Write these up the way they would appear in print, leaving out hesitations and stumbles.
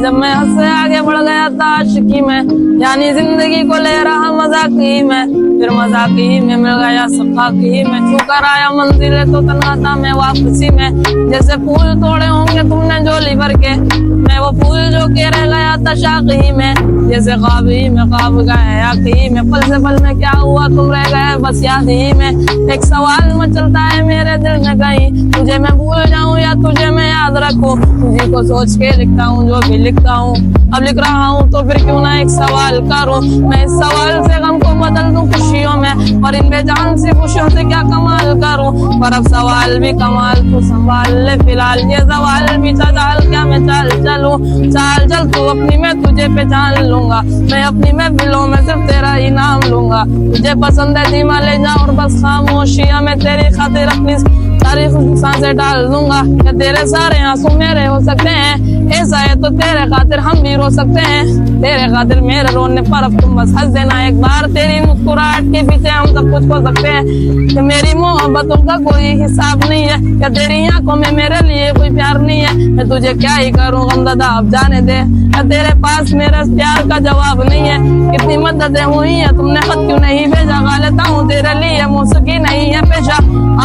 जब मैं हद से आगे बढ़ गया था आशिकी में, यानी जिंदगी को ले रहा मजाकी में, फिर मजाकी में मिल गया सफाकी में, छूकर आया मंजिल तो तन्हा था मैं वापसी में। जैसे फूल तोड़े होंगे तुमने झोली भर के, मैं वो फूल जो के रह गया था शाखी में। जैसे ख्वाब ही में ख्वाब गए आखी में, पल से पल में क्या हुआ तुम रह गए बस याद ही में। एक सवाल मचलता है मेरे दिल में कहीं, तुझे मैं भूल जाऊं या तुझे मैं याद रखूं। तुझे को सोच के लिखता हूँ जो भी लिखता हूँ, अब लिख रहा हूँ तो फिर क्यों ना एक सवाल करूं। मैं इस सवाल से गम को बदल दूं खुशियों में, और इन बेजान सी खुशियों से क्या कमाल करूं। पर अब सवाल भी कमाल तू संभाल ले फिलहाल, ये सवाल भी चाल क्या मैं चाल चलूं। चाल चल तू अपनी में तुझे पहचान लूंगा, मैं अपनी महफिलों में सिर्फ तेरा ही नाम लूंगा। तुझे पसंद है धीमा ले जा और बस खामोशियां में तेरी खातिर अपनी सारी सांसें डाल दूंगा। क्या तेरे सारे आंसू मेरे हो सकते हैं, ऐसा है तो तेरे खातिर हम भी रो सकते हैं। तेरे खातिर मेरे रोने पर अब तुम बस हंस देना एक बार, तेरी मुस्कुराहट के पीछे हम सब कुछ हो सकते हैं। कि मेरी मोहब्बतों का कोई हिसाब नहीं है, क्या तेरी आंखों में मेरे लिए कोई प्यार नहीं है। मैं तुझे क्या ही करूँ गमज़दा अब जाने दे, क्या तेरे पास मेरे प्यार का जवाब नहीं है। कितनी मददें हुई है तुमने खत क्यों नहीं भेजा, गा लेता हूँ तेरे लिए मौसीकी नहीं है पेशा,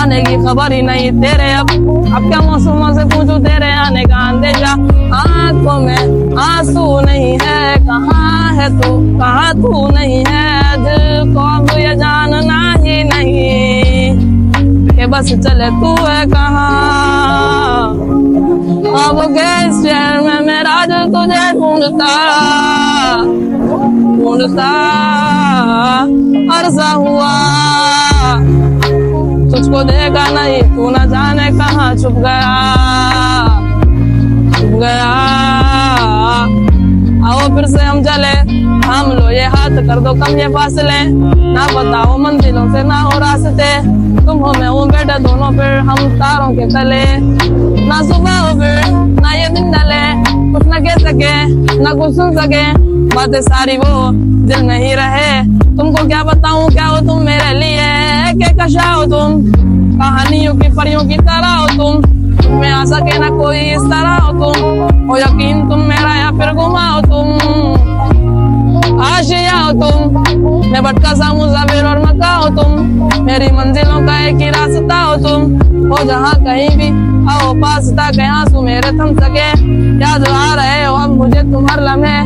आने की खबर ही नहीं तेरे। अब क्या मौसमों से पूछूं तेरे आने का अंदेशा। आंखों में आंसू नहीं है, कहाँ है तू कहाँ तू नहीं है। दिल को अब ये जानना ही नहीं कि बस चले तू है कहाँ। अब के शहर में मेरा दिल तुझे ढूंढता ढूंढता अरसा हुआ, तुझको देखा नहीं तू न जाने कहाँ छुप गया। आओ फिर से हम चले, हम लो ये हाथ कर दो कम ये फासले, ना बताओ मंजिलों से ना हो रास्ते। तुम हो मैं हूँ बेटा दोनों फिर हम तारों के तले, ना सुबह हो फिर ना ये दिन ढले, कुछ न कह सके ना कुछ सुन सके, बातें सारी वो दिल में ही रहे। तुमको क्या बताऊं क्या हो तुम मेरे लिए, के कशा हो तुम, कहानियों की परियों की तरह हो तुम, तुम्हें आ सके ना कोई इस तरह हो तुम। हो यकीन तुम मेरा या फिर गुमा हो तुम, आशिया हो तुम, मैं भटका सा मुसाफिर और मक्का हो तुम। मेरी मंजिलों का एक ही रास्ता हो तुम, हो जहाँ कहीं भी आओ पास ताकि आंसू मेरे थम सके। याद आ रहे हो अब मुझे तुम हर लम्हे,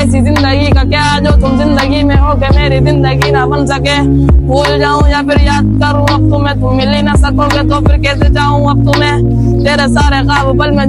ऐसी जिंदगी का क्या जो तुम जिंदगी में हो के मेरी जिंदगी ना बन सके। भूल जाऊं या फिर याद करूं अब तुम्हें, तुम मिल ही ना सकोगे तो फिर कैसे जाऊं अब तुम्हें। तेरे सारे ख्वाब पल में जो